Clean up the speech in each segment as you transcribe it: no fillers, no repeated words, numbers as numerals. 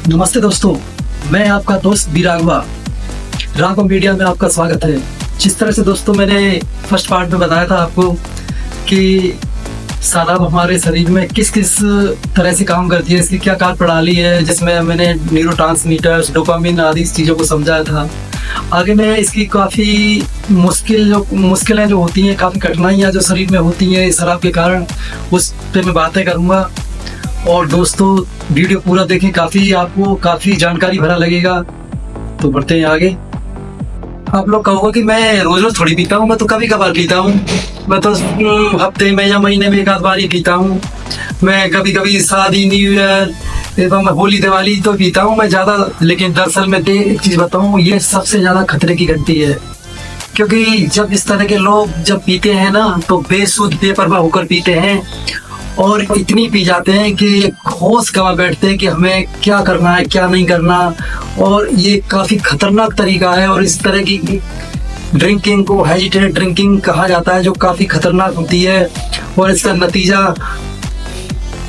नमस्ते दोस्तों, मैं आपका दोस्त बी राघव मीडिया में आपका स्वागत है। जिस तरह से दोस्तों मैंने फर्स्ट पार्ट में बताया था आपको कि शराब हमारे शरीर में किस किस तरह से काम करती है, इसकी क्या कार्य प्रणाली है, जिसमें मैंने न्यूरोट्रांसमीटर्स, डोपामिन आदि चीज़ों को समझाया था। आगे मैं इसकी काफ़ी मुश्किलें जो होती हैं, काफ़ी कठिनाइयाँ जो शरीर में होती हैं शराब के कारण, उस पर मैं बातें करूँगा। और दोस्तों वीडियो पूरा देखें, आपको काफ़ी जानकारी भरा लगेगा। तो बढ़ते हैं आगे। आप लोग कहोगे कि मैं रोज रोज थोड़ी पीता हूँ, मैं तो कभी कभार पीता हूँ। मैं तो हफ्ते में या महीने में एक आध बार ही पीता हूँ। मैं कभी कभी शादी, न्यू ईयर एवं होली, दिवाली तो पीता हूँ मैं ज़्यादा। लेकिन दरअसल मैं एक चीज़ बताऊँ, ये सबसे ज़्यादा खतरे की घंटी है। क्योंकि जब इस तरह के लोग जब पीते हैं ना, तो बेसुध बेपरवाह होकर पीते हैं और इतनी पी जाते हैं कि होश गंवा बैठते हैं कि हमें क्या करना है, क्या नहीं करना। और ये काफ़ी खतरनाक तरीका है। और इस तरह की ड्रिंकिंग को हेजिटेटेड ड्रिंकिंग कहा जाता है, जो काफ़ी खतरनाक होती है। और इसका नतीजा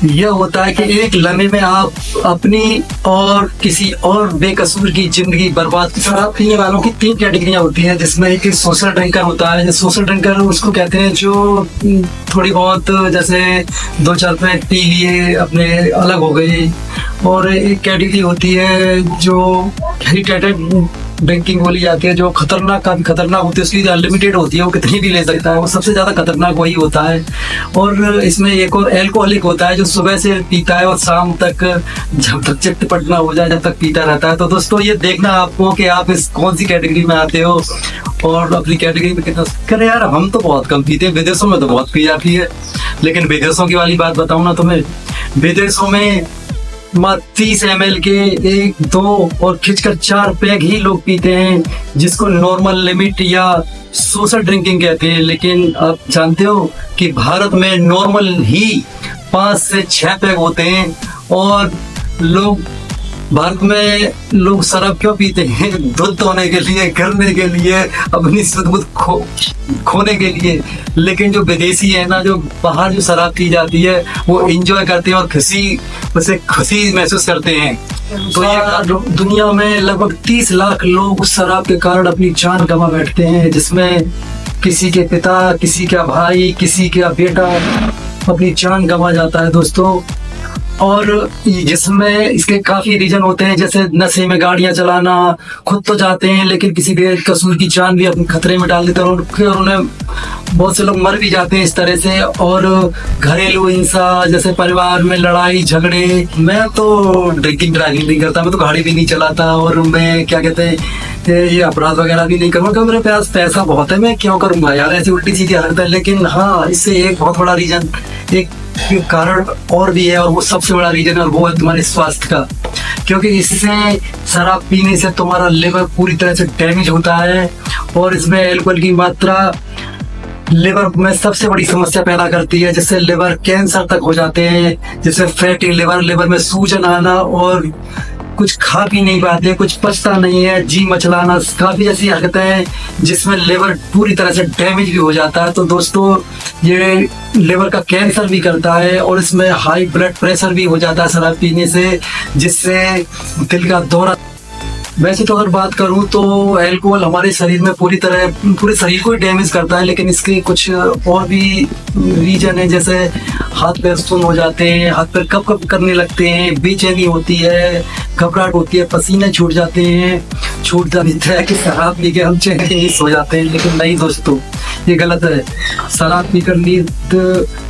यह होता है कि एक लम्हे में आप अपनी और किसी और बेकसूर की जिंदगी बर्बाद। शराब पीने वालों की 3 कैटेगरियां होती हैं, जिसमें एक सोशल ड्रिंकर होता है। सोशल ड्रिंकर उसको कहते हैं जो थोड़ी बहुत जैसे 2-4 पैक पी लिए, अपने अलग हो गए। और एक कैटेगरी होती है जो हेजिटेटेड ड्रिंकिंग बोली जाती है, जो काफ़ी खतरनाक होती है। उसकी अनलिमिटेड होती है, वो कितनी भी ले सकता है। वो सबसे ज़्यादा खतरनाक वही होता है। और इसमें एक और एल्कोहलिक होता है, जो सुबह से पीता है और शाम तक, जब तक चित्त ना हो जाए, जब तक पीता रहता है। तो दोस्तों ये देखना आपको कि आप इस कौन सी कैटेगरी में आते हो और अपनी कैटेगरी में कितना करें। यार हम तो बहुत कम पीते हैं, विदेशों में तो बहुत पी जाती है। लेकिन विदेशों की वाली बात बताऊँ ना तुम्हें, विदेशों में 30 ml के 1-2 और खिंचकर 4 पैक ही लोग पीते हैं, जिसको नॉर्मल लिमिट या सोशल ड्रिंकिंग कहते हैं। लेकिन आप जानते हो कि भारत में नॉर्मल ही 5 से 6 पैक होते हैं। और भारत में लोग शराब क्यों पीते हैं? दूध होने के लिए, करने के लिए, अपनी शुद्ध खोने के लिए। लेकिन जो विदेशी है ना, जो बाहर जो शराब पी जाती है, वो एंजॉय करते हैं और खुशी महसूस करते हैं। तो ये दुनिया में लगभग 30 लाख लोग शराब के कारण अपनी जान गंवा बैठते हैं, जिसमें किसी के पिता, किसी का भाई, किसी का बेटा अपनी जान गंवा जाता है दोस्तों। और जिसमें इसके काफ़ी रीजन होते हैं, जैसे नशे में गाड़ियां चलाना, खुद तो जाते हैं लेकिन किसी बेकसूर की जान भी अपने खतरे में डाल देते हैं। और उन्हें बहुत से लोग मर भी जाते हैं इस तरह से। और घरेलू हिंसा, जैसे परिवार में लड़ाई झगड़े। मैं तो ड्रिंकिंग ड्राइविंग नहीं करता, मैं तो गाड़ी भी नहीं चलाता। और मैं क्या कहते हैं, ये अपराध वगैरह भी नहीं करूँगा। मेरे पास पैसा बहुत है, मैं क्यों करूँगा यार ऐसी उल्टी सीधी हरकत है। लेकिन हाँ, इससे एक बहुत बड़ा रीजन, एक कारण और भी है, और वो सबसे बड़ा रीजन है, और वो है तुम्हारे स्वास्थ्य का। क्योंकि इससे शराब पीने से तुम्हारा लिवर पूरी तरह से डैमेज होता है। और इसमें अल्कोहल की मात्रा लिवर में सबसे बड़ी समस्या पैदा करती है, जिससे लिवर कैंसर तक हो जाते हैं, जिससे फैटी लिवर में सूजन आना, और कुछ खा भी नहीं पाते, कुछ पचता नहीं है, जी मचलाना, काफ़ी ऐसी हरकतें हैं जिसमें लिवर पूरी तरह से डैमेज भी हो जाता है। तो दोस्तों ये लिवर का कैंसर भी करता है। और इसमें हाई ब्लड प्रेशर भी हो जाता है शराब पीने से, जिससे दिल का दौरा। वैसे तो अगर बात करूं तो अल्कोहल हमारे शरीर में पूरे शरीर को ही डैमेज करता है। लेकिन इसके कुछ और भी रीजन है, जैसे हाथ पैर सुन्न हो जाते हैं, हाथ पैर कप कप करने लगते हैं, बेचैनी होती है, घबराहट होती है, पसीने छूट जाते हैं। है कि शराब पी के हम चैन ही सो जाते हैं, लेकिन नहीं दोस्तों, ये गलत है। शराब पीकर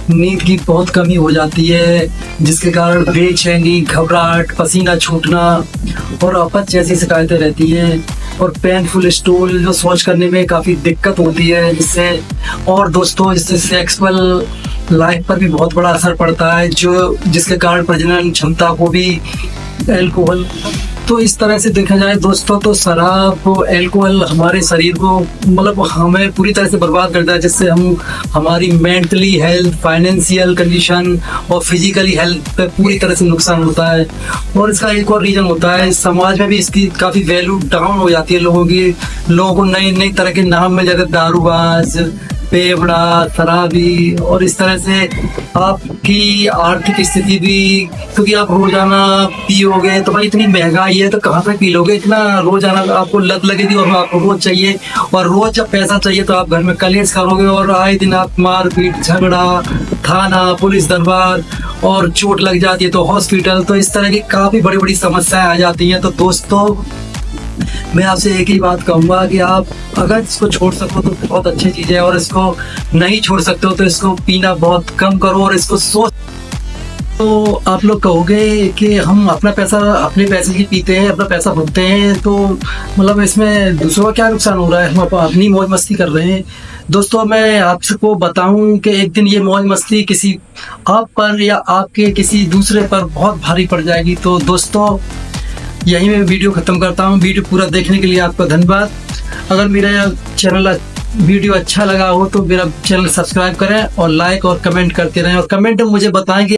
नींद की बहुत कमी हो जाती है, जिसके कारण बेचैनी, घबराहट, पसीना छूटना और अपच जैसी शिकायतें रहती हैं। और पेनफुल स्टूल, जो शौच करने में काफ़ी दिक्कत होती है, जिससे और दोस्तों इससे सेक्सुअल लाइफ पर भी बहुत बड़ा असर पड़ता है, जिसके कारण प्रजनन क्षमता को भी अल्कोहल। तो इस तरह से देखा जाए दोस्तों, तो शराब, अल्कोहल हमारे शरीर को मतलब हमें पूरी तरह से बर्बाद करता है, जिससे हमारी मेंटली हेल्थ, फाइनेंशियल कंडीशन और फिजिकली हेल्थ पे पूरी तरह से नुकसान होता है। और इसका एक और रीज़न होता है, समाज में भी इसकी काफ़ी वैल्यू डाउन हो जाती है लोगों को नई नई तरह के नाम मिल जाते हैं, दारूबाज, बेवड़ा, शराबी और इस तरह से आपकी आर्थिक स्थिति भी, क्योंकि आप रोजाना पियोगे तो भाई इतनी महंगाई है तो कहाँ से पी लोगे, इतना रोजाना आपको लत लगेगी और आपको रोज चाहिए, और रोज जब पैसा चाहिए तो आप घर में कलेश करोगे और आए दिन आप मारपीट, झगड़ा, थाना, पुलिस दरबार और चोट लग जाती है तो हॉस्पिटल, तो इस तरह की काफी बड़ी बड़ी समस्याएं आ जाती हैं। तो दोस्तों मैं आपसे एक ही बात कहूंगा कि आप अगर इसको छोड़ सको तो बहुत अच्छी चीज है, और इसको नहीं छोड़ सकते हो तो इसको पीना बहुत कम करो और इसको सोच। तो आप लोग कहोगे कि हम अपना पैसा, अपने पैसे ही पीते हैं, अपना पैसा भुगते हैं, तो मतलब इसमें दूसरों का क्या नुकसान हो रहा है, हम अपनी मौज मस्ती कर रहे हैं। दोस्तों मैं आपको बताऊं कि एक दिन ये मौज मस्ती किसी आप पर या आपके किसी दूसरे पर बहुत भारी पड़ जाएगी। तो दोस्तों यही मैं वीडियो खत्म करता हूँ। वीडियो पूरा देखने के लिए आपका धन्यवाद। अगर मेरा चैनल वीडियो अच्छा लगा हो तो मेरा चैनल सब्सक्राइब करें और लाइक और कमेंट करते रहें, और कमेंट में मुझे बताएं कि